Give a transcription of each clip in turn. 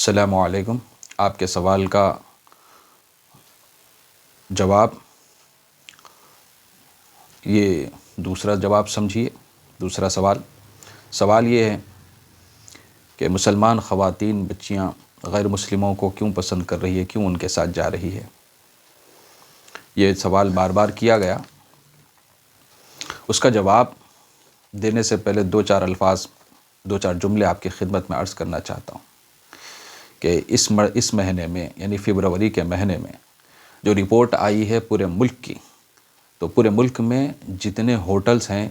السلام علیکم۔ آپ کے سوال کا جواب یہ دوسرا جواب سمجھیے۔ دوسرا سوال یہ ہے کہ مسلمان خواتین بچیاں غیر مسلموں کو کیوں پسند کر رہی ہے، کیوں ان کے ساتھ جا رہی ہے۔ یہ سوال بار بار کیا گیا۔ اس کا جواب دینے سے پہلے دو چار جملے آپ کی خدمت میں عرض کرنا چاہتا ہوں کہ اس مہینے میں یعنی فروری کے مہینے میں جو رپورٹ آئی ہے پورے ملک کی، تو پورے ملک میں جتنے ہوٹلز ہیں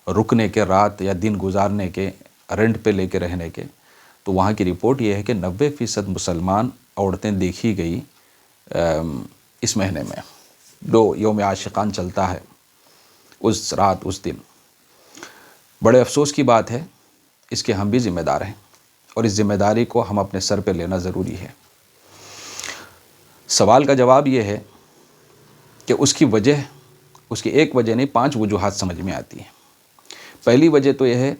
رکنے کے، رات یا دن گزارنے کے، رینٹ پہ لے کے رہنے کے، تو وہاں کی رپورٹ یہ ہے کہ 90% مسلمان عورتیں دیکھی گئی اس مہینے میں، جو یوم عاشقان چلتا ہے اس رات، اس دن۔ بڑے افسوس کی بات ہے، اس کے ہم بھی ذمہ دار ہیں اور اس ذمہ داری کو ہم اپنے سر پہ لینا ضروری ہے۔ سوال کا جواب یہ ہے کہ اس کی ایک وجہ نہیں، 5 وجوہات سمجھ میں آتی ہیں۔ پہلی وجہ تو یہ ہے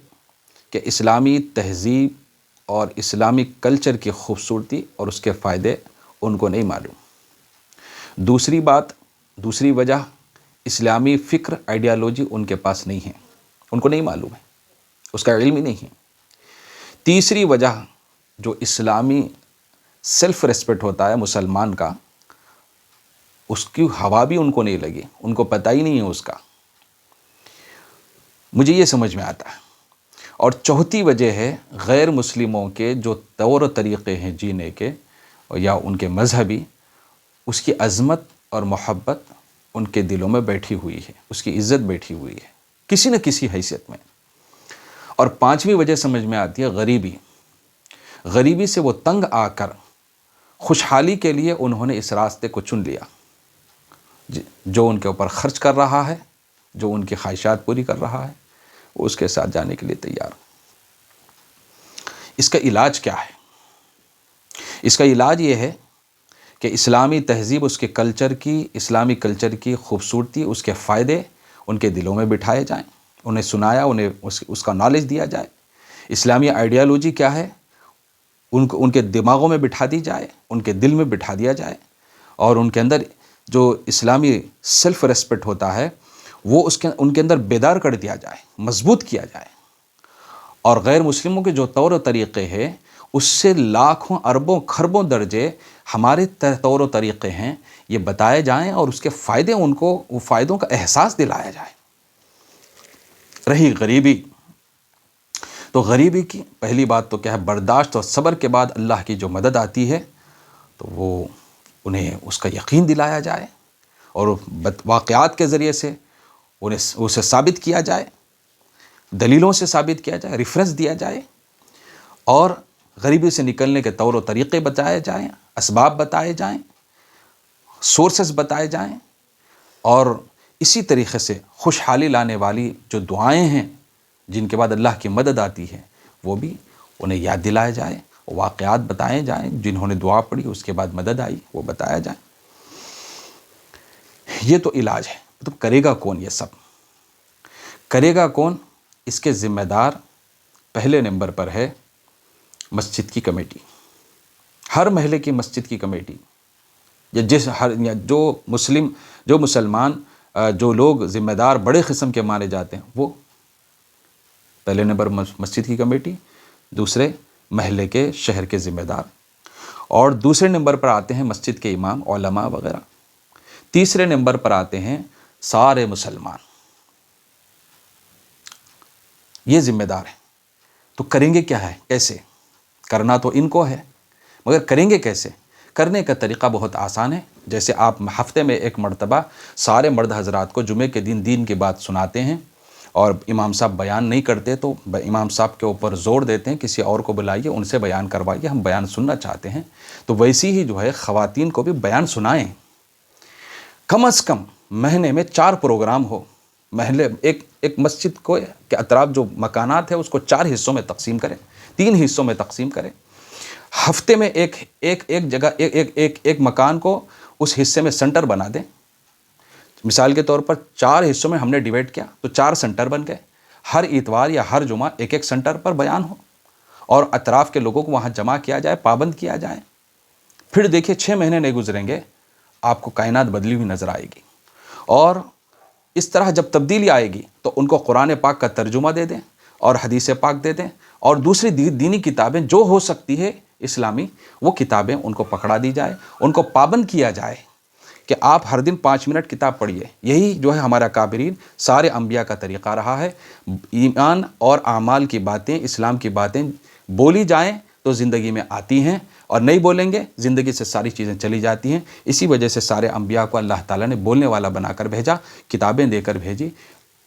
کہ اسلامی تہذیب اور اسلامی کلچر کی خوبصورتی اور اس کے فائدے ان کو نہیں معلوم۔ دوسری وجہ اسلامی فکر، آئیڈیالوجی ان کے پاس نہیں ہے، ان کو نہیں معلوم ہے، اس کا علم ہی نہیں ہے۔ تیسری وجہ جو اسلامی سیلف ریسپیکٹ ہوتا ہے مسلمان کا، اس کی ہوا بھی ان کو نہیں لگی، ان کو پتہ ہی نہیں ہے اس کا۔ مجھے یہ سمجھ میں آتا ہے۔ اور چوتھی وجہ ہے غیر مسلموں کے جو طور و طریقے ہیں جینے کے یا ان کے مذہبی، اس کی عظمت اور محبت ان کے دلوں میں بیٹھی ہوئی ہے، اس کی عزت بیٹھی ہوئی ہے کسی نہ کسی حیثیت میں۔ اور 5ویں وجہ سمجھ میں آتی ہے غریبی سے وہ تنگ آ کر خوشحالی کے لیے انہوں نے اس راستے کو چن لیا، جو ان کے اوپر خرچ کر رہا ہے، جو ان کی خواہشات پوری کر رہا ہے، وہ اس کے ساتھ جانے کے لیے تیار۔ اس کا علاج کیا ہے؟ اس کا علاج یہ ہے کہ اسلامی تہذیب، اس کے اسلامی کلچر کی خوبصورتی، اس کے فائدے ان کے دلوں میں بٹھائے جائیں، انہیں اس کا نالج دیا جائے۔ اسلامی آئیڈیالوجی کیا ہے، ان کے دماغوں میں بٹھا دی جائے، ان کے دل میں بٹھا دیا جائے، اور ان کے اندر جو اسلامی سیلف ریسپیکٹ ہوتا ہے وہ ان کے اندر بیدار کر دیا جائے، مضبوط کیا جائے۔ اور غیر مسلموں کے جو طور و طریقے ہیں اس سے لاکھوں، اربوں، خربوں درجے ہمارے طور و طریقے ہیں، یہ بتائے جائیں اور اس کے فائدے، وہ فائدوں کا احساس دلایا جائے۔ رہی غریبی، تو غریبی کی پہلی بات تو کیا ہے، برداشت اور صبر کے بعد اللہ کی جو مدد آتی ہے تو وہ انہیں اس کا یقین دلایا جائے اور واقعات کے ذریعے سے اسے ثابت کیا جائے، دلیلوں سے ثابت کیا جائے، ریفرنس دیا جائے، اور غریبی سے نکلنے کے طور و طریقے بتائے جائیں، اسباب بتائے جائیں، سورسز بتائے جائیں، اور اسی طریقے سے خوشحالی لانے والی جو دعائیں ہیں جن کے بعد اللہ کی مدد آتی ہے وہ بھی انہیں یاد دلائے جائے، واقعات بتائے جائیں، جنہوں نے دعا پڑھی اس کے بعد مدد آئی وہ بتایا جائے۔ یہ تو علاج ہے۔ تو کرے گا کون یہ سب؟ کرے گا کون؟ اس کے ذمہ دار پہلے نمبر پر ہے مسجد کی کمیٹی، ہر محلے کی مسجد کی کمیٹی، یا جو مسلمان جو لوگ ذمہ دار بڑے قسم کے مانے جاتے ہیں، وہ پہلے نمبر مسجد کی کمیٹی، دوسرے محلے کے، شہر کے ذمہ دار، اور دوسرے نمبر پر آتے ہیں مسجد کے امام، علماء وغیرہ، تیسرے نمبر پر آتے ہیں سارے مسلمان۔ یہ ذمہ دار ہیں۔ تو کریں گے کیا ہے، کیسے کرنا؟ تو ان کو ہے، مگر کریں گے کیسے؟ کرنے کا طریقہ بہت آسان ہے۔ جیسے آپ ہفتے میں ایک مرتبہ سارے مرد حضرات کو جمعے کے دین کی بات سناتے ہیں، اور امام صاحب بیان نہیں کرتے تو امام صاحب کے اوپر زور دیتے ہیں کسی اور کو بلائیے، ان سے بیان کروائیے، ہم بیان سننا چاہتے ہیں، تو ویسی ہی جو ہے خواتین کو بھی بیان سنائیں۔ کم از کم مہینے میں 4 پروگرام ہو، ایک مسجد کو کے اطراف جو مکانات ہے اس کو 4 حصوں میں تقسیم کریں، 3 حصوں میں تقسیم کریں۔ ہفتے میں ایک جگہ ایک مکان کو اس حصے میں سنٹر بنا دیں۔ مثال کے طور پر 4 حصوں میں ہم نے ڈیوائڈ کیا تو 4 سنٹر بن گئے، ہر اتوار یا ہر جمعہ ایک سنٹر پر بیان ہو، اور اطراف کے لوگوں کو وہاں جمع کیا جائے، پابند کیا جائے. پھر دیکھیے 6 مہینے نہیں گزریں گے آپ کو کائنات بدلی ہوئی نظر آئے گی. اور اس طرح جب تبدیلی آئے گی تو ان کو قرآن پاک کا ترجمہ دے دیں اور حدیث پاک دے دیں، اور دوسری دینی کتابیں جو ہو سکتی ہے اسلامی، وہ کتابیں ان کو پکڑا دی جائے، ان کو پابند کیا جائے کہ آپ ہر دن 5 منٹ کتاب پڑھیے. یہی جو ہے ہمارا کابرین سارے انبیاء کا طریقہ رہا ہے. ایمان اور اعمال کی باتیں، اسلام کی باتیں بولی جائیں تو زندگی میں آتی ہیں، اور نہیں بولیں گے زندگی سے ساری چیزیں چلی جاتی ہیں. اسی وجہ سے سارے انبیاء کو اللہ تعالیٰ نے بولنے والا بنا کر بھیجا، کتابیں دے کر بھیجی.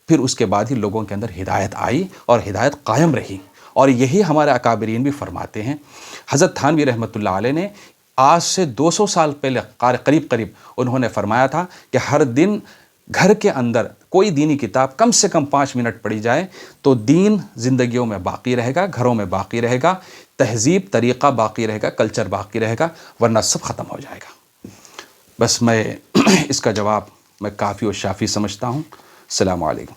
پھر اس کے بعد ہی لوگوں کے اندر ہدایت آئی اور ہدایت قائم رہی. اور یہی ہمارے اکابرین بھی فرماتے ہیں. حضرت تھانوی رحمۃ اللہ علیہ نے آج سے 200 سال پہلے قریب انہوں نے فرمایا تھا کہ ہر دن گھر کے اندر کوئی دینی کتاب کم سے کم 5 منٹ پڑھی جائے تو دین زندگیوں میں باقی رہے گا، گھروں میں باقی رہے گا، تہذیب طریقہ باقی رہے گا، کلچر باقی رہے گا، ورنہ سب ختم ہو جائے گا. بس میں اس کا جواب میں کافی و شافی سمجھتا ہوں. السلام علیکم.